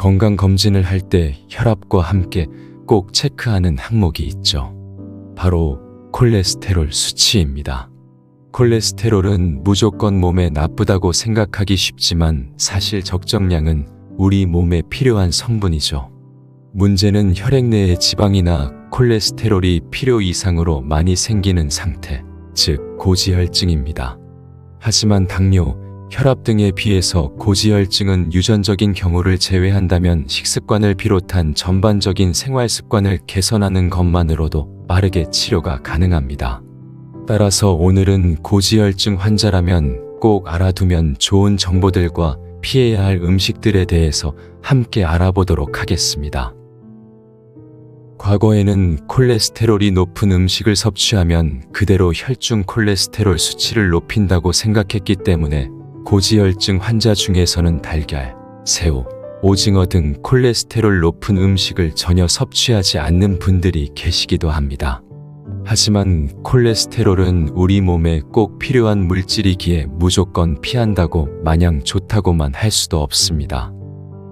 건강검진을 할 때 혈압과 함께 꼭 체크하는 항목이 있죠. 바로 콜레스테롤 수치입니다. 콜레스테롤은 무조건 몸에 나쁘다고 생각하기 쉽지만 사실 적정량은 우리 몸에 필요한 성분이죠. 문제는 혈액 내의 지방이나 콜레스테롤이 필요 이상으로 많이 생기는 상태, 즉 고지혈증입니다. 하지만 당뇨, 혈압 등에 비해서 고지혈증은 유전적인 경우를 제외한다면 식습관을 비롯한 전반적인 생활습관을 개선하는 것만으로도 빠르게 치료가 가능합니다. 따라서 오늘은 고지혈증 환자라면 꼭 알아두면 좋은 정보들과 피해야 할 음식들에 대해서 함께 알아보도록 하겠습니다. 과거에는 콜레스테롤이 높은 음식을 섭취하면 그대로 혈중 콜레스테롤 수치를 높인다고 생각했기 때문에 고지혈증 환자 중에서는 달걀, 새우, 오징어 등 콜레스테롤 높은 음식을 전혀 섭취하지 않는 분들이 계시기도 합니다. 하지만 콜레스테롤은 우리 몸에 꼭 필요한 물질이기에 무조건 피한다고 마냥 좋다고만 할 수도 없습니다.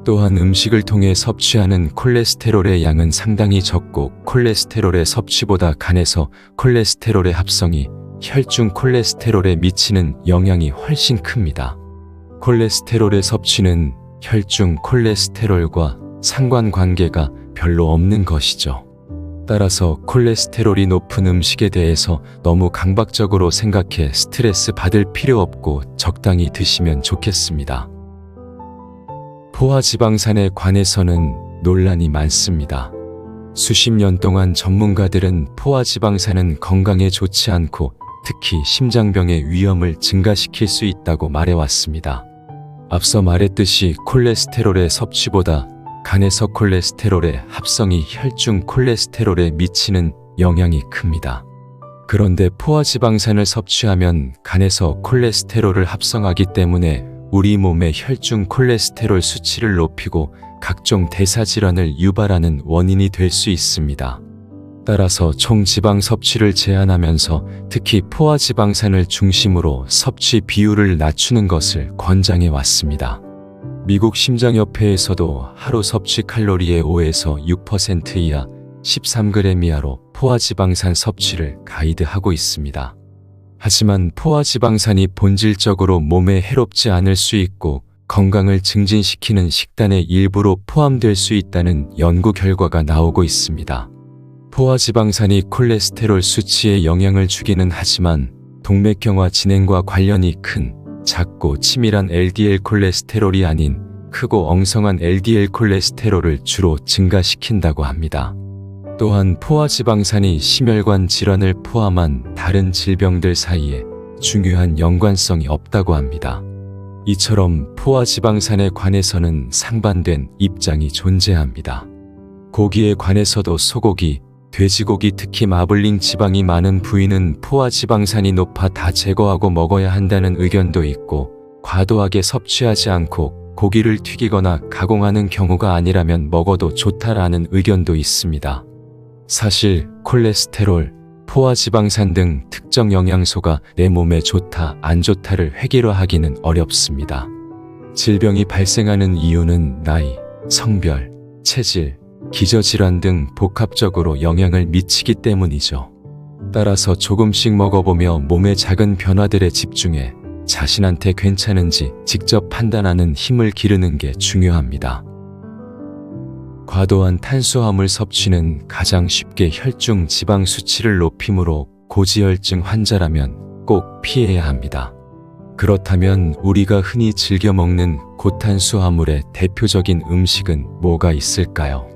또한 음식을 통해 섭취하는 콜레스테롤의 양은 상당히 적고 콜레스테롤의 섭취보다 간에서 콜레스테롤의 합성이 혈중 콜레스테롤에 미치는 영향이 훨씬 큽니다. 콜레스테롤의 섭취는 혈중 콜레스테롤과 상관관계가 별로 없는 것이죠. 따라서 콜레스테롤이 높은 음식에 대해서 너무 강박적으로 생각해 스트레스 받을 필요 없고 적당히 드시면 좋겠습니다. 포화지방산에 관해서는 논란이 많습니다. 수십 년 동안 전문가들은 포화지방산은 건강에 좋지 않고 특히 심장병의 위험을 증가시킬 수 있다고 말해왔습니다. 앞서 말했듯이 콜레스테롤의 섭취보다 간에서 콜레스테롤의 합성이 혈중 콜레스테롤에 미치는 영향이 큽니다. 그런데 포화지방산을 섭취하면 간에서 콜레스테롤을 합성하기 때문에 우리 몸의 혈중 콜레스테롤 수치를 높이고 각종 대사질환을 유발하는 원인이 될 수 있습니다. 따라서 총지방 섭취를 제한하면서 특히 포화지방산을 중심으로 섭취 비율을 낮추는 것을 권장해 왔습니다. 미국 심장협회에서도 하루 섭취 칼로리의 5에서 6% 이하, 13g 이하로 포화지방산 섭취를 가이드하고 있습니다. 하지만 포화지방산이 본질적으로 몸에 해롭지 않을 수 있고 건강을 증진시키는 식단의 일부로 포함될 수 있다는 연구 결과가 나오고 있습니다. 포화지방산이 콜레스테롤 수치에 영향을 주기는 하지만 동맥경화 진행과 관련이 큰 작고 치밀한 LDL 콜레스테롤이 아닌 크고 엉성한 LDL 콜레스테롤을 주로 증가시킨다고 합니다. 또한 포화지방산이 심혈관 질환을 포함한 다른 질병들 사이에 중요한 연관성이 없다고 합니다. 이처럼 포화지방산에 관해서는 상반된 입장이 존재합니다. 고기에 관해서도 소고기, 돼지고기 특히 마블링 지방이 많은 부위는 포화지방산이 높아 다 제거하고 먹어야 한다는 의견도 있고 과도하게 섭취하지 않고 고기를 튀기거나 가공하는 경우가 아니라면 먹어도 좋다라는 의견도 있습니다. 사실 콜레스테롤, 포화지방산 등 특정 영양소가 내 몸에 좋다, 안 좋다를 획일화하기는 어렵습니다. 질병이 발생하는 이유는 나이, 성별, 체질, 기저질환 등 복합적으로 영향을 미치기 때문이죠. 따라서 조금씩 먹어보며 몸의 작은 변화들에 집중해 자신한테 괜찮은지 직접 판단하는 힘을 기르는 게 중요합니다. 과도한 탄수화물 섭취는 가장 쉽게 혈중 지방 수치를 높이므로 고지혈증 환자라면 꼭 피해야 합니다. 그렇다면 우리가 흔히 즐겨 먹는 고탄수화물의 대표적인 음식은 뭐가 있을까요?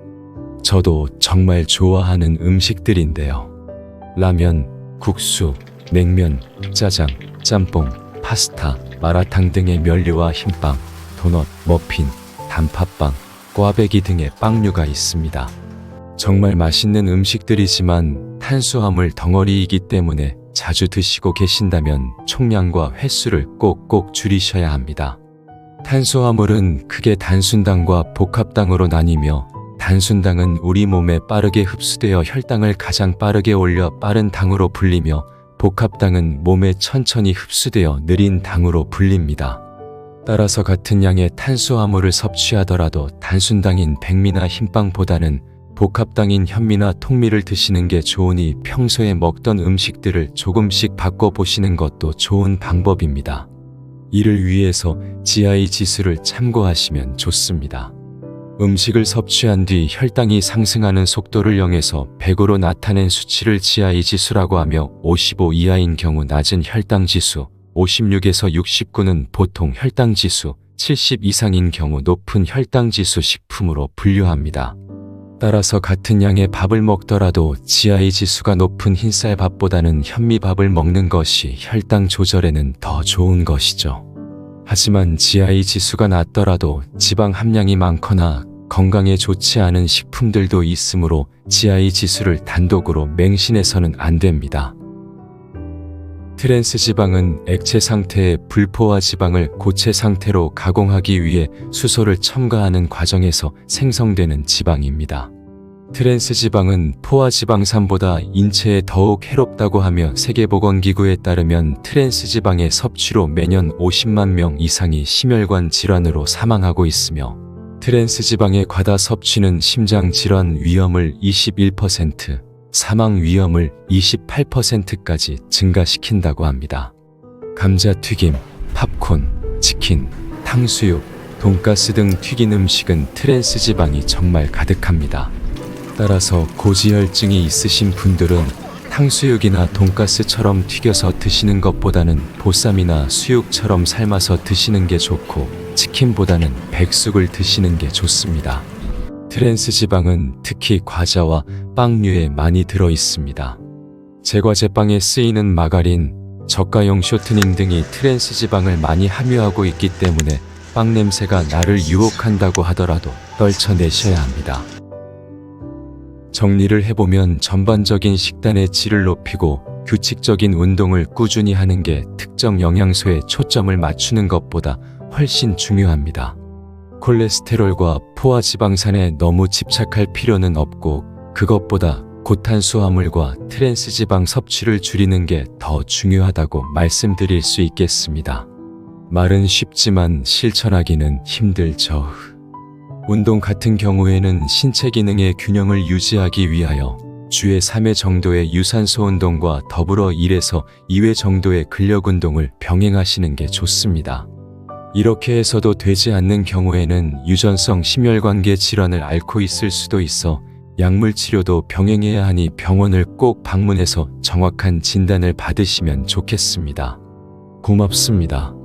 저도 정말 좋아하는 음식들인데요. 라면, 국수, 냉면, 짜장, 짬뽕, 파스타, 마라탕 등의 면류와 흰빵, 도넛, 머핀, 단팥빵, 꽈배기 등의 빵류가 있습니다. 정말 맛있는 음식들이지만 탄수화물 덩어리이기 때문에 자주 드시고 계신다면 총량과 횟수를 꼭꼭 줄이셔야 합니다. 탄수화물은 크게 단순당과 복합당으로 나뉘며 단순당은 우리 몸에 빠르게 흡수되어 혈당을 가장 빠르게 올려 빠른 당으로 불리며 복합당은 몸에 천천히 흡수되어 느린 당으로 불립니다. 따라서 같은 양의 탄수화물을 섭취하더라도 단순당인 백미나 흰빵보다는 복합당인 현미나 통밀을 드시는 게 좋으니 평소에 먹던 음식들을 조금씩 바꿔보시는 것도 좋은 방법입니다. 이를 위해서 GI 지수를 참고하시면 좋습니다. 음식을 섭취한 뒤 혈당이 상승하는 속도를 0에서 100으로 나타낸 수치를 GI 지수라고 하며 55 이하인 경우 낮은 혈당 지수, 56에서 69는 보통 혈당 지수, 70 이상인 경우 높은 혈당 지수 식품으로 분류합니다. 따라서 같은 양의 밥을 먹더라도 GI 지수가 높은 흰쌀밥보다는 현미밥을 먹는 것이 혈당 조절에는 더 좋은 것이죠. 하지만 GI 지수가 낮더라도 지방 함량이 많거나 건강에 좋지 않은 식품들도 있으므로 GI 지수를 단독으로 맹신해서는 안 됩니다. 트랜스 지방은 액체 상태의 불포화 지방을 고체 상태로 가공하기 위해 수소를 첨가하는 과정에서 생성되는 지방입니다. 트랜스 지방은 포화 지방산보다 인체에 더욱 해롭다고 하며 세계보건기구에 따르면 트랜스 지방의 섭취로 매년 50만 명 이상이 심혈관 질환으로 사망하고 있으며 트랜스 지방의 과다 섭취는 심장 질환 위험을 21%, 사망 위험을 28%까지 증가시킨다고 합니다. 감자튀김, 팝콘, 치킨, 탕수육, 돈가스 등 튀긴 음식은 트랜스 지방이 정말 가득합니다. 따라서 고지혈증이 있으신 분들은 탕수육이나 돈가스처럼 튀겨서 드시는 것보다는 보쌈이나 수육처럼 삶아서 드시는 게 좋고 치킨보다는 백숙을 드시는 게 좋습니다. 트랜스 지방은 특히 과자와 빵류에 많이 들어 있습니다. 제과제빵에 쓰이는 마가린, 저가용 쇼트닝 등이 트랜스 지방을 많이 함유하고 있기 때문에 빵 냄새가 나를 유혹한다고 하더라도 떨쳐내셔야 합니다. 정리를 해보면 전반적인 식단의 질을 높이고 규칙적인 운동을 꾸준히 하는 게 특정 영양소에 초점을 맞추는 것보다 훨씬 중요합니다. 콜레스테롤과 포화지방산에 너무 집착할 필요는 없고 그것보다 고탄수화물과 트랜스지방 섭취를 줄이는 게 더 중요하다고 말씀드릴 수 있겠습니다. 말은 쉽지만 실천하기는 힘들죠. 운동 같은 경우에는 신체 기능의 균형을 유지하기 위하여 주에 3회 정도의 유산소 운동과 더불어 1에서 2회 정도의 근력 운동을 병행하시는 게 좋습니다. 이렇게 해서도 되지 않는 경우에는 유전성 심혈관계 질환을 앓고 있을 수도 있어 약물 치료도 병행해야 하니 병원을 꼭 방문해서 정확한 진단을 받으시면 좋겠습니다. 고맙습니다.